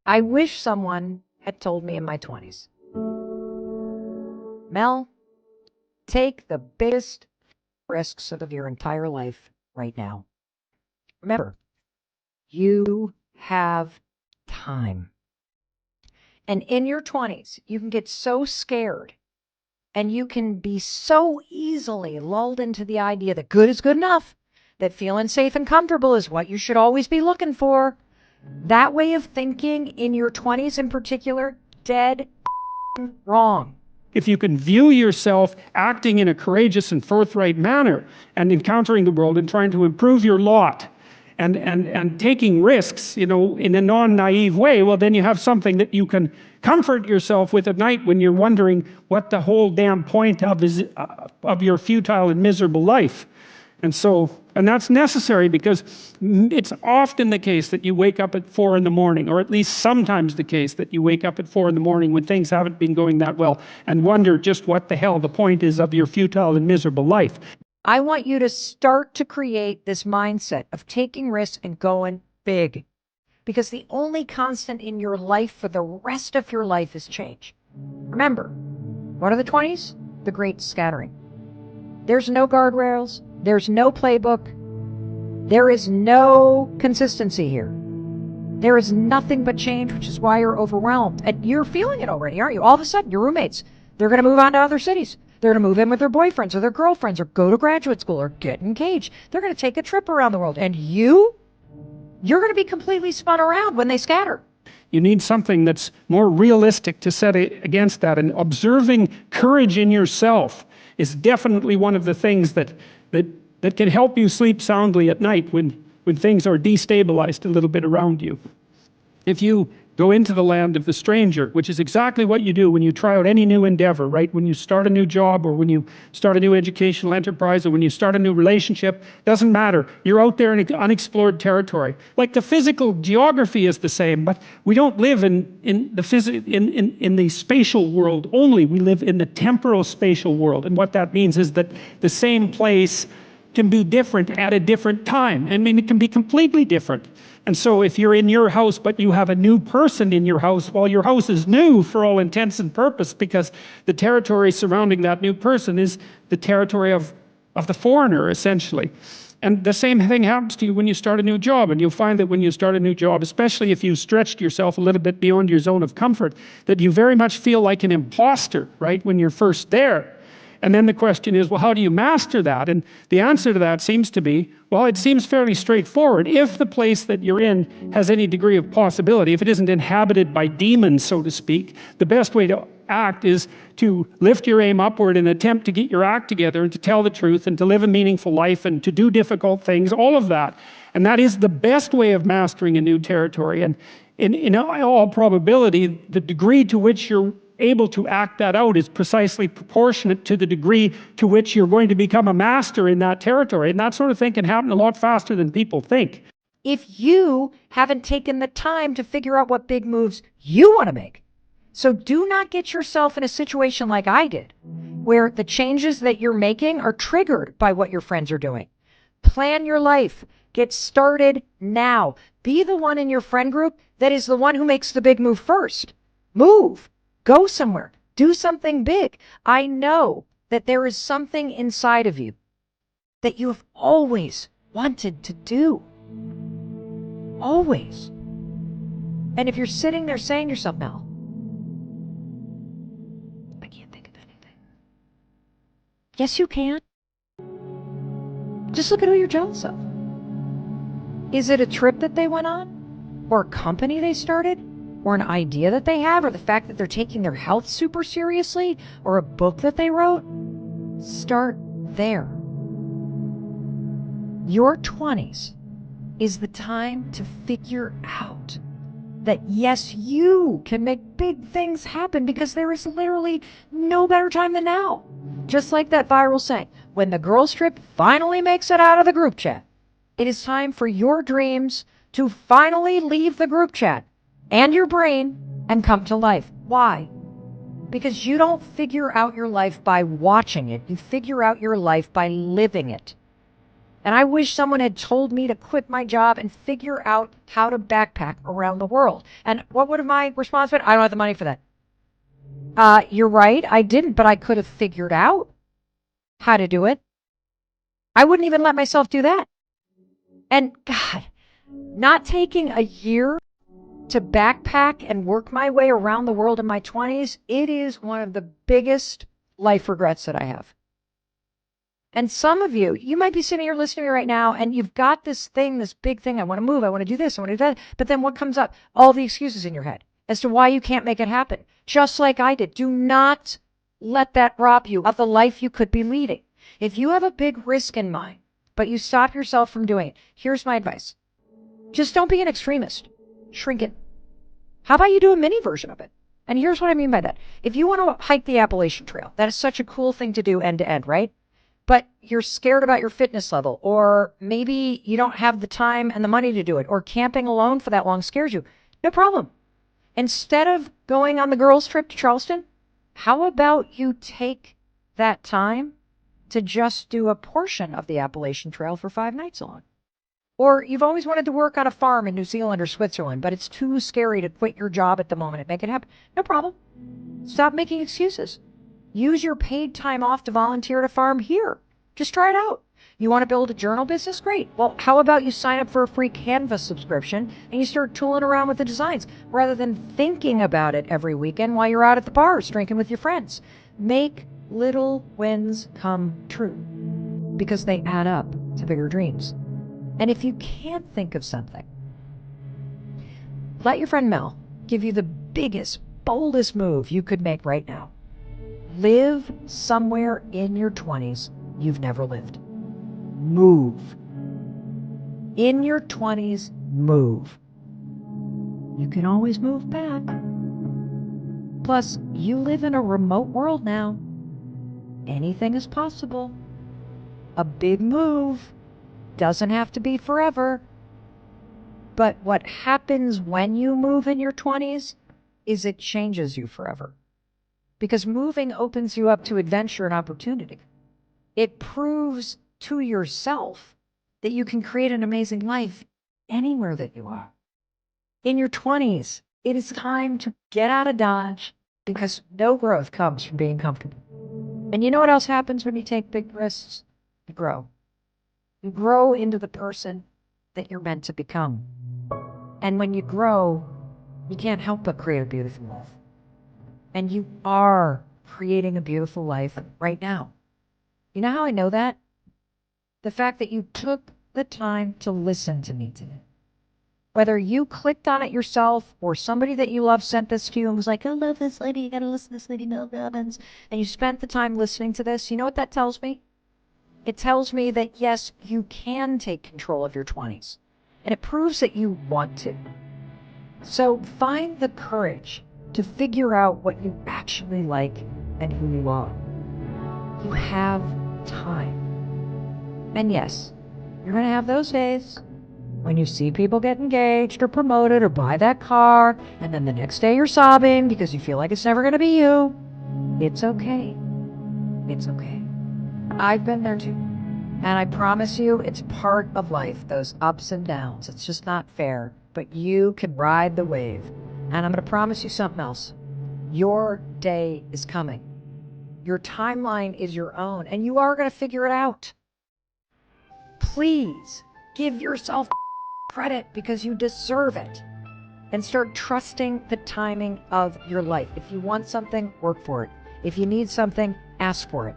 I wish someone had told me in my 20s, Mel, take the biggest risks of your entire life right now. Remember, you have time. And in your 20s, you can get so scared and you can be so easily lulled into the idea that good is good enough, that feeling safe and comfortable is what you should always be looking for. That way of thinking in your 20s in particular, dead wrong. If you can view yourself acting in a courageous and forthright manner and encountering the world and trying to improve your lot and taking risks, in a non-naive way, well, then you have something that you can comfort yourself with at night when you're wondering what the whole damn point of your futile and miserable life. And that's necessary because it's often the case that you wake up at 4 in the morning, or at least sometimes the case that you wake up at 4 in the morning when things haven't been going that well and wonder just what the hell the point is of your futile and miserable life. I want you to start to create this mindset of taking risks and going big, because the only constant in your life for the rest of your life is change. Remember, what are the 20s? The great scattering. There's no guardrails. There's no playbook. There is no consistency here. There is nothing but change, which is why you're overwhelmed. And you're feeling it already, aren't you? All of a sudden, your roommates, they're going to move on to other cities. They're going to move in with their boyfriends or their girlfriends or go to graduate school or get engaged. They're going to take a trip around the world. And you're going to be completely spun around when they scatter. You need something that's more realistic to set against that. And observing courage in yourself is definitely one of the things that can help you sleep soundly at night when things are destabilized a little bit around you. If you go into the land of the stranger, which is exactly what you do when you try out any new endeavor, right? When you start a new job or when you start a new educational enterprise or when you start a new relationship, doesn't matter. You're out there in unexplored territory. Like the physical geography is the same, but we don't live in the spatial world only. We live in the temporal spatial world. And what that means is that the same place can be different at a different time. I mean, it can be completely different. And so if you're in your house, but you have a new person in your house, well, your house is new for all intents and purpose because the territory surrounding that new person is the territory of the foreigner, essentially. And the same thing happens to you when you start a new job. And you'll find that when you start a new job, especially if you stretched yourself a little bit beyond your zone of comfort, that you very much feel like an imposter, right, when you're first there. And then the question is, well, how do you master that? And the answer to that seems to be, well, it seems fairly straightforward. If the place that you're in has any degree of possibility, if it isn't inhabited by demons, so to speak, the best way to act is to lift your aim upward and attempt to get your act together and to tell the truth and to live a meaningful life and to do difficult things, all of that. And that is the best way of mastering a new territory. And in all probability, the degree to which you're able to act that out is precisely proportionate to the degree to which you're going to become a master in that territory. And that sort of thing can happen a lot faster than people think. If you haven't taken the time to figure out what big moves you want to make. So do not get yourself in a situation like I did, where the changes that you're making are triggered by what your friends are doing. Plan your life. Get started now. Be the one in your friend group that is the one who makes the big move first. Move. Go somewhere. Do something big. I know that there is something inside of you that you have always wanted to do. Always. And if you're sitting there saying to yourself, Mel, I can't think of anything. Yes, you can. Just look at who you're jealous of. Is it a trip that they went on? Or a company they started? Or an idea that they have, or the fact that they're taking their health super seriously, or a book that they wrote? Start there. Your 20s is the time to figure out that yes, you can make big things happen because there is literally no better time than now. Just like that viral saying, when the girls trip finally makes it out of the group chat, it is time for your dreams to finally leave the group chat and your brain and come to life. Why? Because you don't figure out your life by watching it. You figure out your life by living it. And I wish someone had told me to quit my job and figure out how to backpack around the world. And what would have my response been? I don't have the money for that. You're right. I didn't, but I could have figured out how to do it. I wouldn't even let myself do that. And God, not taking a year to backpack and work my way around the world in my 20s, it is one of the biggest life regrets that I have. And some of you, you might be sitting here listening to me right now, and you've got this thing, this big thing. I want to move. I want to do this. I want to do that. But then what comes up? All the excuses in your head as to why you can't make it happen. Just like I did. Do not let that rob you of the life you could be leading. If you have a big risk in mind, but you stop yourself from doing it, here's my advice. Just don't be an extremist. Shrink it. How about you do a mini version of it? And here's what I mean by that. If you want to hike the Appalachian Trail, that is such a cool thing to do end to end, right? But you're scared about your fitness level, or maybe you don't have the time and the money to do it, or camping alone for that long scares you. No problem. Instead of going on the girls' trip to Charleston, how about you take that time to just do a portion of the Appalachian Trail for 5 nights alone? Or you've always wanted to work on a farm in New Zealand or Switzerland, but it's too scary to quit your job at the moment and make it happen. No problem. Stop making excuses. Use your paid time off to volunteer at a farm here. Just try it out. You want to build a journal business? Great. Well, how about you sign up for a free Canvas subscription and you start tooling around with the designs rather than thinking about it every weekend while you're out at the bars drinking with your friends. Make little wins come true because they add up to bigger dreams. And if you can't think of something, let your friend Mel give you the biggest, boldest move you could make right now. Live somewhere in your 20s you've never lived. Move. In your 20s, move. You can always move back. Plus, you live in a remote world now. Anything is possible. A big move doesn't have to be forever. But what happens when you move in your 20s is it changes you forever. Because moving opens you up to adventure and opportunity. It proves to yourself that you can create an amazing life anywhere that you are. In your 20s, it is time to get out of Dodge because no growth comes from being comfortable. And you know what else happens when you take big risks? You grow. You grow into the person that you're meant to become. And when you grow, you can't help but create a beautiful life. And you are creating a beautiful life right now. You know how I know that? The fact that you took the time to listen to me today. Whether you clicked on it yourself or somebody that you love sent this to you and was like, I love this lady, you gotta listen to this lady, Mel Robbins, and you spent the time listening to this, you know what that tells me? It tells me that yes, you can take control of your 20s. And it proves that you want to. So find the courage to figure out what you actually like and who you are. You have time. And yes, you're going to have those days when you see people get engaged or promoted or buy that car, and then the next day you're sobbing because you feel like it's never going to be you. It's okay. It's okay. I've been there too. And I promise you, it's part of life, those ups and downs. It's just not fair. But you can ride the wave. And I'm going to promise you something else. Your day is coming. Your timeline is your own, and you are going to figure it out. Please give yourself credit because you deserve it. And start trusting the timing of your life. If you want something, work for it. If you need something, ask for it.